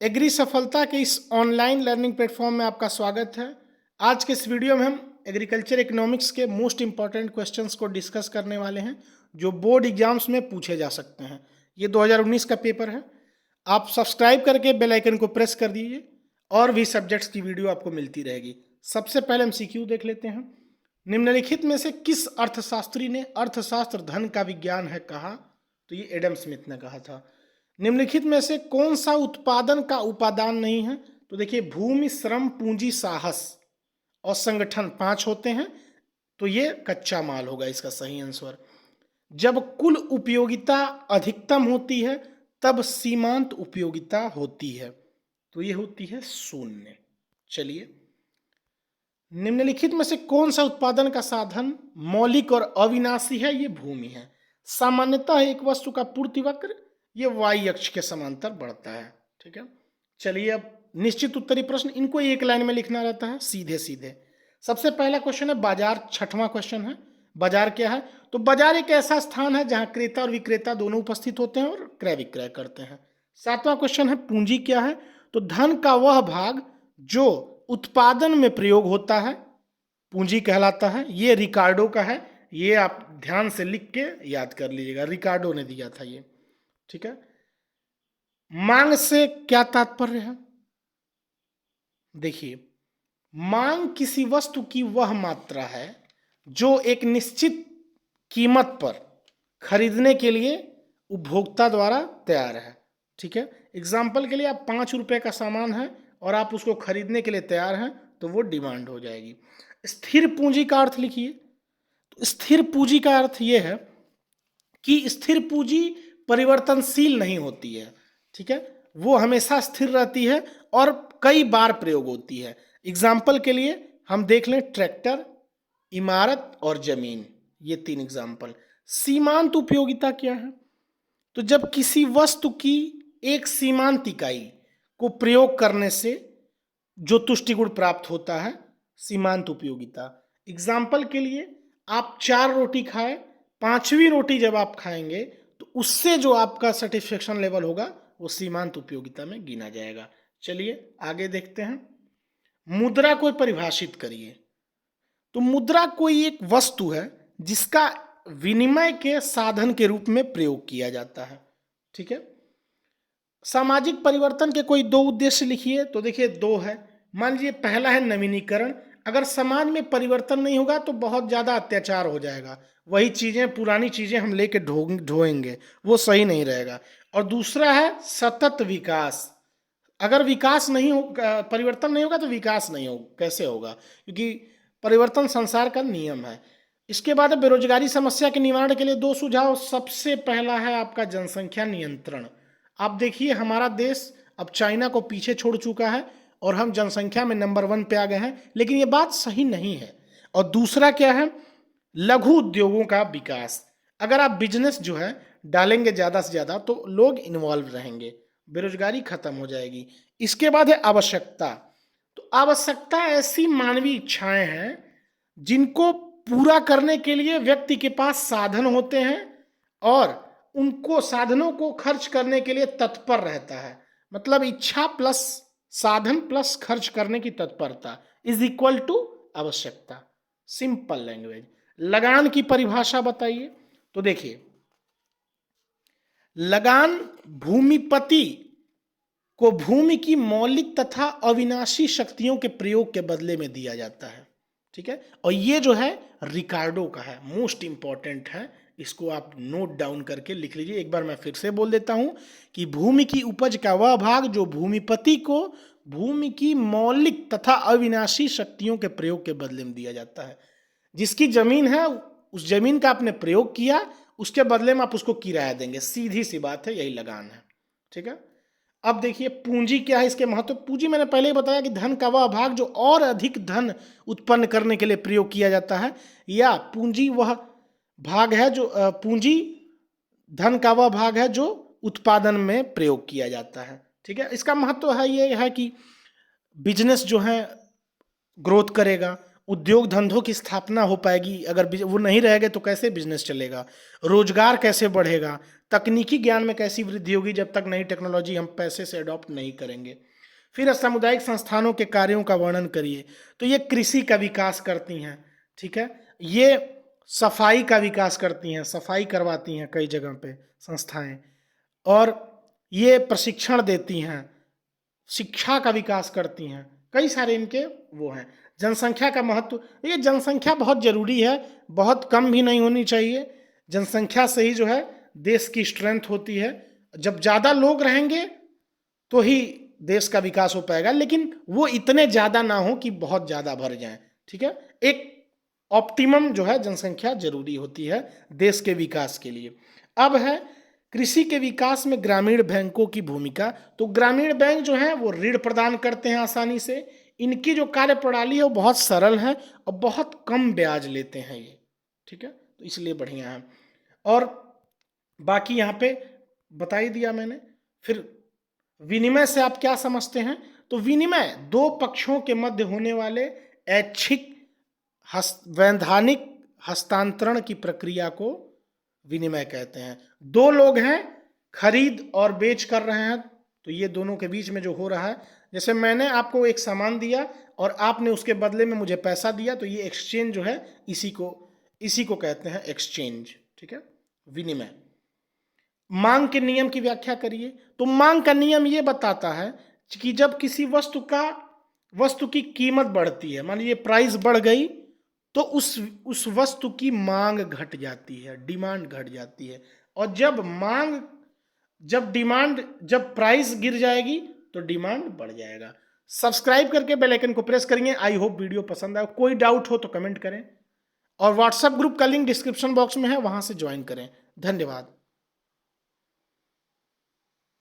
Agree सफलता के इस ऑनलाइन लर्निंग प्लेटफॉर्म में आपका स्वागत है। आज के इस वीडियो में हम एग्रीकल्चर इकोनॉमिक्स के मोस्ट इंपॉर्टेंट क्वेश्चंस को डिस्कस करने वाले हैं जो बोर्ड एग्जाम्स में पूछे जा सकते हैं। ये 2019 का पेपर है। आप सब्सक्राइब करके बेल आइकन को प्रेस कर दीजिए और भी सब्जेक्ट्स की वीडियो आपको मिलती रहेगी। सबसे पहले हम सीक्यू देख लेते हैं। निम्नलिखित में से किस अर्थशास्त्री ने अर्थशास्त्र धन का विज्ञान है कहा? तो ये एडम स्मिथ ने कहा था। निम्नलिखित में से कौन सा उत्पादन का उपादान नहीं है? तो देखिए, भूमि, श्रम, पूंजी, साहस और संगठन 5 होते हैं, तो ये कच्चा माल होगा इसका सही आंसर। जब कुल उपयोगिता अधिकतम होती है तब सीमांत उपयोगिता होती है, तो ये होती है 0। चलिए, निम्नलिखित में से कौन सा उत्पादन का साधन मौलिक और अविनाशी है? ये भूमि है। सामान्यतः एक वस्तु का पूर्ति वक्र ये वाई अक्ष के समांतर बढ़ता है। ठीक है, चलिए अब निश्चित उत्तरी प्रश्न, इनको एक लाइन में लिखना रहता है सीधे सीधे। सबसे पहला क्वेश्चन है बाजार, 6वां क्वेश्चन है। बाजार क्या है? तो बाजार एक ऐसा स्थान है जहां क्रेता और विक्रेता दोनों उपस्थित होते हैं और क्रय विक्रय करते हैं। 7वां क्वेश्चन है पूंजी क्या है? तो धन का वह भाग जो उत्पादन में प्रयोग होता है पूंजी कहलाता है। ये रिकार्डो का है, ये आप ध्यान से लिख के याद कर लीजिएगा, रिकार्डो ने दिया था ये। ठीक है, मांग से क्या तात्पर्य है? देखिए, मांग किसी वस्तु की वह मात्रा है जो एक निश्चित कीमत पर खरीदने के लिए उपभोक्ता द्वारा तैयार है। ठीक है, एग्जाम्पल के लिए आप 5 रुपए का सामान है और आप उसको खरीदने के लिए तैयार हैं, तो वो डिमांड हो जाएगी। स्थिर पूंजी का अर्थ लिखिए। तो स्थिर पूंजी का अर्थ ये है कि स्थिर पूंजी परिवर्तनशील नहीं होती है। ठीक है, वो हमेशा स्थिर रहती है और कई बार प्रयोग होती है। एग्जाम्पल के लिए हम देख लें, ट्रैक्टर, इमारत और जमीन, ये 3 एग्जाम्पल। सीमांत उपयोगिता क्या है? तो जब किसी वस्तु की एक सीमांत इकाई को प्रयोग करने से जो तुष्टिगुण प्राप्त होता है, सीमांत उपयोगिता। एग्जाम्पल के लिए आप 4 रोटी खाए, 5वीं रोटी जब आप खाएंगे तो उससे जो आपका सेटिस्फेक्शन लेवल होगा वो सीमांत उपयोगिता में गिना जाएगा। चलिए आगे देखते हैं। मुद्रा को परिभाषित करिए। तो मुद्रा कोई एक वस्तु है जिसका विनिमय के साधन के रूप में प्रयोग किया जाता है। ठीक है, सामाजिक परिवर्तन के कोई 2 उद्देश्य लिखिए। तो देखिए 2 है। मान लीजिए पहला है नवीनीकरण। अगर समाज में परिवर्तन नहीं होगा तो बहुत ज़्यादा अत्याचार हो जाएगा, वही चीज़ें, पुरानी चीज़ें हम लेके ढोएंगे, वो सही नहीं रहेगा। और दूसरा है सतत विकास। अगर विकास नहीं हो, परिवर्तन नहीं होगा तो विकास नहीं हो, कैसे होगा? क्योंकि परिवर्तन संसार का नियम है। इसके बाद बेरोजगारी समस्या के निवारण के लिए 2 सुझाव। सबसे पहला है आपका जनसंख्या नियंत्रण। आप देखिए, हमारा देश अब चाइना को पीछे छोड़ चुका है और हम जनसंख्या में नंबर 1 पे आ गए हैं, लेकिन ये बात सही नहीं है। और दूसरा क्या है? लघु उद्योगों का विकास। अगर आप बिजनेस जो है डालेंगे ज़्यादा से ज़्यादा तो लोग इन्वॉल्व रहेंगे, बेरोजगारी खत्म हो जाएगी। इसके बाद है आवश्यकता। तो आवश्यकता ऐसी मानवीय इच्छाएं हैं जिनको पूरा करने के लिए व्यक्ति के पास साधन होते हैं और उनको साधनों को खर्च करने के लिए तत्पर रहता है। मतलब इच्छा प्लस साधन प्लस खर्च करने की तत्परता इज इक्वल टू आवश्यकता। Simple language. लगान की परिभाषा बताइए। तो देखिए, लगान भूमिपति को भूमि की मौलिक तथा अविनाशी शक्तियों के प्रयोग के बदले में दिया जाता है। ठीक है, और ये जो है रिकार्डो का है, मोस्ट इंपॉर्टेंट है, इसको आप नोट डाउन करके लिख लीजिए। एक बार मैं फिर से बोल देता हूं कि भूमि की उपज का वह भाग जो भूमिपति को भूमि की मौलिक तथा अविनाशी शक्तियों के प्रयोग के बदले में दिया जाता है। जिसकी जमीन है उस जमीन का आपने प्रयोग किया, उसके बदले में आप उसको किराया देंगे। सीधी सी बात है, यही लगान है। ठीक है, अब देखिए पूंजी क्या है, इसके महत्व। पूंजी मैंने पहले ही बताया कि धन का वह भाग जो और अधिक धन उत्पन्न करने के लिए प्रयोग किया जाता है, या पूंजी वह भाग है जो पूंजी धन का वह भाग है जो उत्पादन में प्रयोग किया जाता है। ठीक है, इसका महत्व है ये है कि बिजनेस जो है ग्रोथ करेगा, उद्योग धंधों की स्थापना हो पाएगी। अगर वो नहीं रहेगा तो कैसे बिजनेस चलेगा, रोजगार कैसे बढ़ेगा, तकनीकी ज्ञान में कैसी वृद्धि होगी जब तक नई टेक्नोलॉजी हम पैसे से अडॉप्ट नहीं करेंगे। फिर सामुदायिक संस्थानों के कार्यों का वर्णन करिए। तो ये कृषि का विकास करती हैं, ठीक है, ये सफाई का विकास करती हैं, सफाई करवाती हैं कई जगह पे संस्थाएं, और ये प्रशिक्षण देती हैं, शिक्षा का विकास करती हैं, कई सारे इनके वो हैं। जनसंख्या का महत्व, ये जनसंख्या बहुत जरूरी है, बहुत कम भी नहीं होनी चाहिए। जनसंख्या से ही जो है देश की स्ट्रेंथ होती है। जब ज़्यादा लोग रहेंगे तो ही देश का विकास हो पाएगा, लेकिन वो इतने ज़्यादा ना हो कि बहुत ज़्यादा भर जाए, ठीक है। एक ऑप्टिमम जो है जनसंख्या जरूरी होती है देश के विकास के लिए। अब है कृषि के विकास में ग्रामीण बैंकों की भूमिका। तो ग्रामीण बैंक जो है वो ऋण प्रदान करते हैं आसानी से, इनकी जो कार्य प्रणाली है वो बहुत सरल है और बहुत कम ब्याज लेते हैं ये, ठीक है, तो इसलिए बढ़िया है। और बाकी यहाँ पे बता ही दिया मैंने। फिर विनिमय से आप क्या समझते हैं? तो विनिमय दो पक्षों के मध्य होने वाले ऐच्छिक वैधानिक हस्तांतरण की प्रक्रिया को विनिमय कहते हैं। दो लोग हैं, खरीद और बेच कर रहे हैं, तो ये दोनों के बीच में जो हो रहा है, जैसे मैंने आपको एक सामान दिया और आपने उसके बदले में मुझे पैसा दिया, तो ये एक्सचेंज जो है इसी को कहते हैं एक्सचेंज, ठीक है, विनिमय। मांग के नियम की व्याख्या करिए। तो मांग का नियम ये बताता है कि जब किसी वस्तु की कीमत बढ़ती है, मान लीजिए प्राइस बढ़ गई, तो उस वस्तु की मांग घट जाती है, डिमांड घट जाती है। और जब प्राइस गिर जाएगी तो डिमांड बढ़ जाएगा। सब्सक्राइब करके बेल आइकन को प्रेस करेंगे। आई होप वीडियो पसंद आए। कोई डाउट हो तो कमेंट करें, और व्हाट्सएप ग्रुप का लिंक डिस्क्रिप्शन बॉक्स में है, वहां से ज्वाइन करें। धन्यवाद।